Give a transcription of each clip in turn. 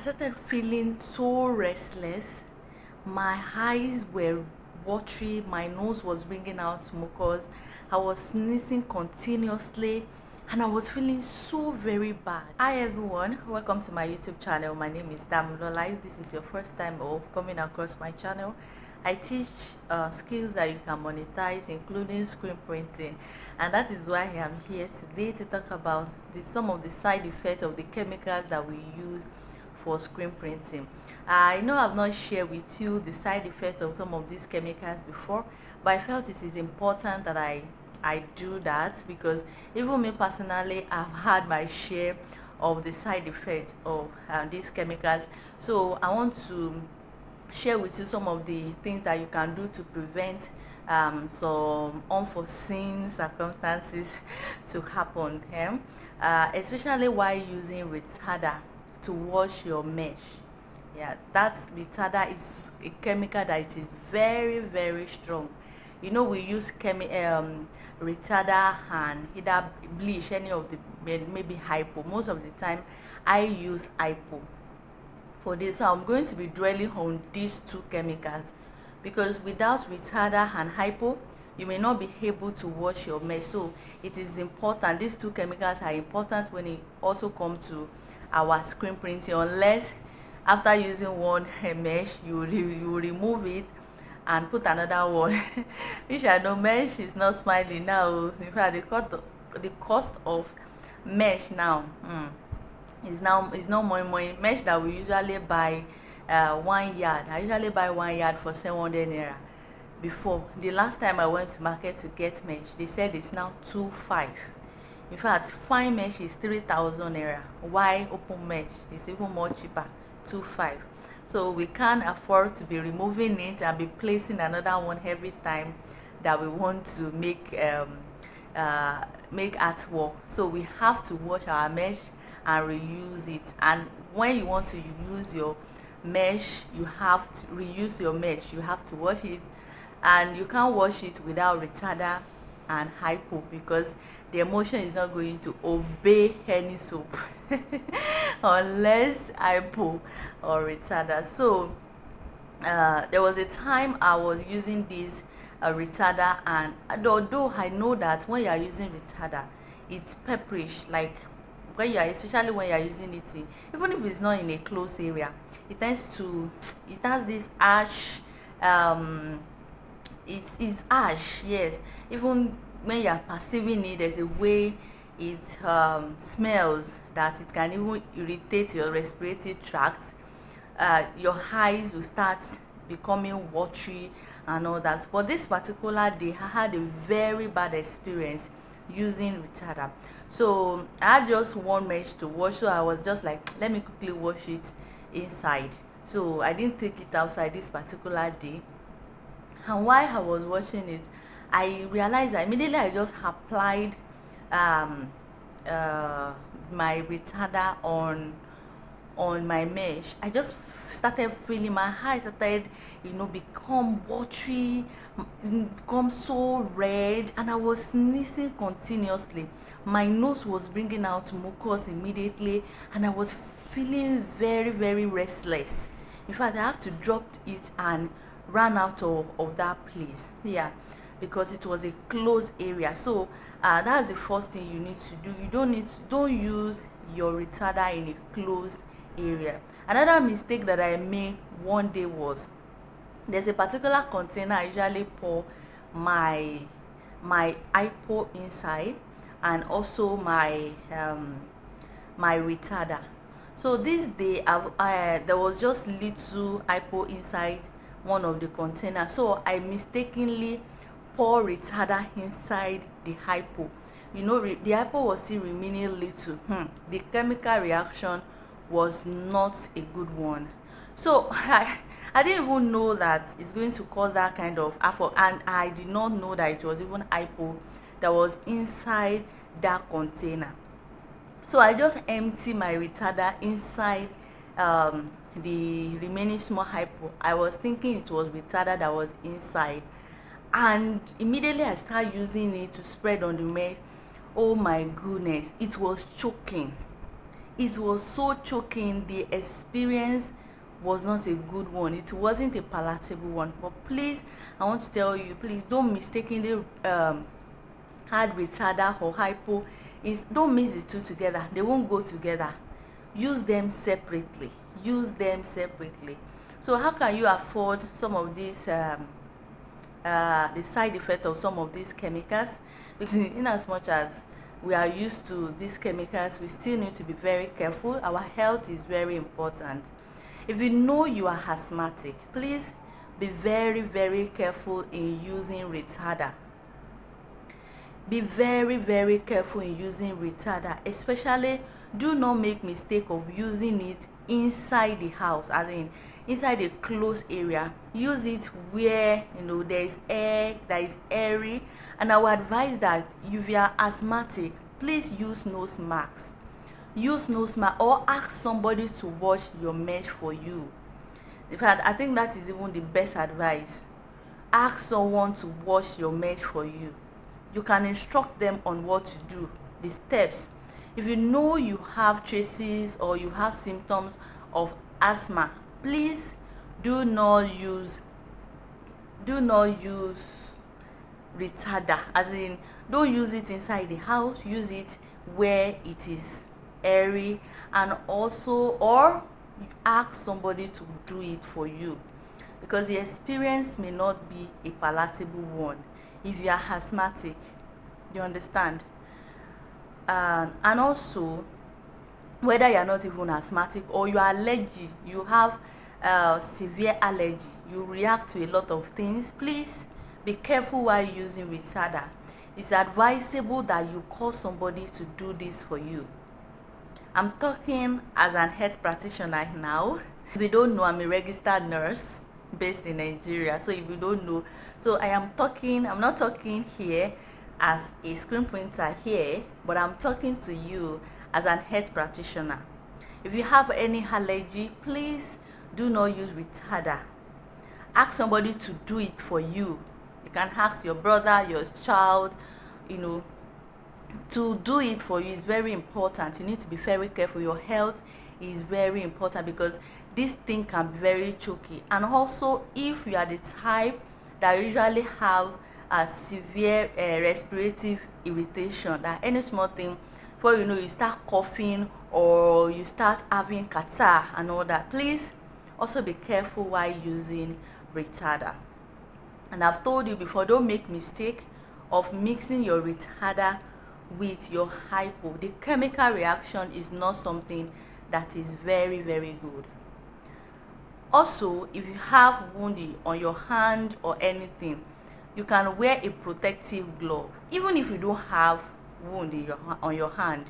I started feeling so restless. My eyes were watery, my nose was bringing out mucus, I was sneezing continuously, and I was feeling so very bad. Hi everyone, welcome to my YouTube channel. My name is Damilola. If this is your first time of coming across my channel, I teach skills that you can monetize, including screen printing, and that is why I am here today to talk about some of the side effects of the chemicals that we use for screen printing. I know I've not shared with you the side effects of some of these chemicals before, but I felt it is important that I do that, because even me personally, I've had my share of the side effects of these chemicals. So I want to share with you some of the things that you can do to prevent some unforeseen circumstances to happen, especially while using retarder to wash your mesh. Yeah, that retarder is a chemical that it is very strong. You know, we use retarder and either bleach, any of the, maybe hypo. Most of the time I use hypo for this. So I'm going to be dwelling on these two chemicals, because without retarder and hypo, you may not be able to wash your mesh. So it is important. These two chemicals are important when it also comes to our screen printing, unless after using one mesh you remove it and put another one which I know mesh is not smiling now. In fact, the cost of mesh now is no more mesh that we usually buy 1 yard. I usually buy 1 yard for 700 naira. Before, the last time I went to market to get mesh, they said it's now 2,500. In fact, fine mesh is 3,000 naira. Why open mesh is even more cheaper, 2,500. So we can't afford to be removing it and be placing another one every time that we want to make artwork. So we have to wash our mesh and reuse it. And when you want to use your mesh, you have to reuse your mesh, you have to wash it, and you can't wash it without retarder and hypo, because the emulsion is not going to obey any soap unless hypo or retarder. So there was a time I was using this retarder, and although I know that when you are using retarder, it's pepperish, like when you are, especially when you are using it in, even if it's not in a closed area, it has this ash, it's ash, yes. Even when you are perceiving it, there's a way it smells that it can even irritate your respiratory tract. Your eyes will start becoming watery and all that. But this particular day, I had a very bad experience using retarder. So I had just one mesh to wash, so I was just like, let me quickly wash it inside. So I didn't take it outside this particular day. And while I was washing it, I realized that immediately I just applied um my retarder on my mesh. I just started feeling my eyes started, become watery, become so red, and I was sneezing continuously. My nose was bringing out mucus immediately, and I was feeling very restless. In fact, I have to drop it and ran out of that place. Yeah, because it was a closed area. So that's the first thing you need to do. You don't use your retarder in a closed area. Another mistake that I made one day was, there's a particular container I usually pour my hypo inside, and also my retarder. So this day there was just little hypo inside one of the containers, so I mistakenly pour retarder inside the hypo. The hypo was still remaining little. The chemical reaction was not a good one. So I didn't even know that it's going to cause that kind of effort, and I did not know that it was even hypo that was inside that container. So I just empty my retarder inside the remaining small hypo. I was thinking it was retarder that was inside, and immediately I started using it to spread on the mesh. Oh my goodness, it was choking. it was so choking. The experience was not a good one. It wasn't a palatable one. But please, I want to tell you, please don't mistakenly add retarder or hypo. Don't mix the two together. They won't go together. Use them separately. Use them separately. So how can you afford some of these the side effect of some of these chemicals? Because in as much as we are used to these chemicals, we still need to be very careful. Our health is very important. If you know you are asthmatic, please be very, very careful in using retarder. Be very, very careful in using retarder. Especially, do not make mistake of using it inside the house, as in inside a closed area. Use it where there is air, that is airy. And I would advise that if you are asthmatic, please use nose masks. Use nose mask, or ask somebody to wash your mesh for you. In fact, I think that is even the best advice. Ask someone to wash your mesh for you. You can instruct them on what to do, the steps. If you know you have traces or you have symptoms of asthma, please do not use retarder, as in don't use it inside the house. Use it where it is airy, and also, or ask somebody to do it for you, because the experience may not be a palatable one if you are asthmatic. You understand? And also, whether you are not even asthmatic or you are allergic, you have severe allergy, you react to a lot of things, please be careful while using retarder. It's advisable that you call somebody to do this for you. I'm talking as an health practitioner now. If you don't know, I'm a registered nurse based in Nigeria. So if you don't know, so I'm not talking here as a screen printer here, but I'm talking to you as an health practitioner. If you have any allergy, please do not use retarder. Ask somebody to do it for you. You can ask your brother, your child, to do it for you. Is very important. You need to be very careful. Your health is very important, because this thing can be very choky. And also, if you are the type that usually have a severe respiratory irritation, that any small thing, before you know, you start coughing or you start having catarrh and all that, please also be careful while using retarder. And I've told you before, don't make mistake of mixing your retarder with your hypo. The chemical reaction is not something that is very, very good. Also, if you have wound on your hand or anything, you can wear a protective glove. Even if you don't have wound on your hand,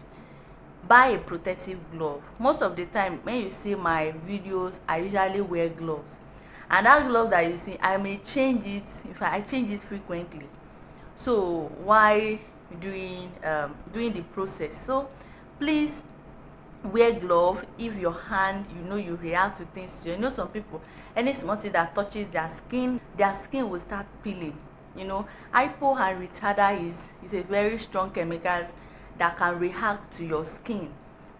buy a protective glove. Most of the time when you see my videos, I usually wear gloves, and that glove that you see, I may change it. In fact, I change it frequently. So why doing the process? So please wear glove. If your hand, you react to things, some people, any small thing that touches their skin will start peeling. Hypo and retarder is a very strong chemical that can react to your skin.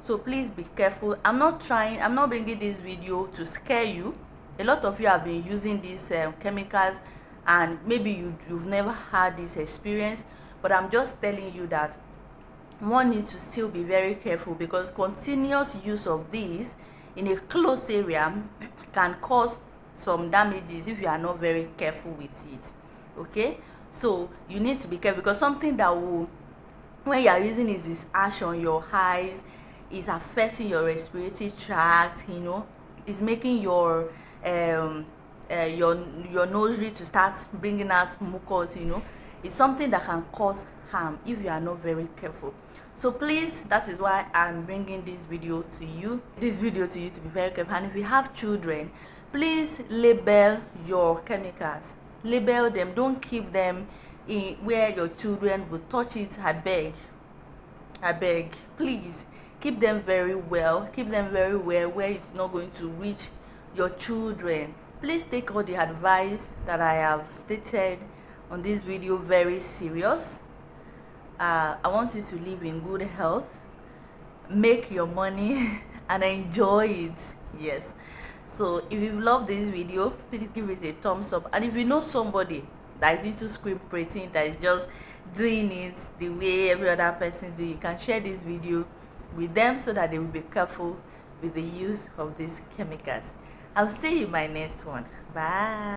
So please be careful. I'm not bringing this video to scare you. A lot of you have been using these chemicals, and maybe you've never had this experience, but I'm just telling you that one needs to still be very careful, because continuous use of these in a close area can cause some damages if you are not very careful with it. Okay, so you need to be careful, because something that will, when you are using is ash on your eyes, is affecting your respiratory tract, is making your nose to start bringing out mucus. It's something that can cause harm if you are not very careful. So please, that is why I'm bringing this video to you to be very careful. And if you have children, please label your chemicals. Label them. Don't keep them in where your children will touch it. I beg, please keep them very well. Where it's not going to reach your children. Please take all the advice that I have stated on this video very serious. I want you to live in good health. make your money and enjoy it. Yes. So if you love this video, please give it a thumbs up, and if you know somebody that is into screen printing, that is just doing it the way every other person do, you can share this video with them so that they will be careful with the use of these chemicals. I'll see you in my next one. Bye.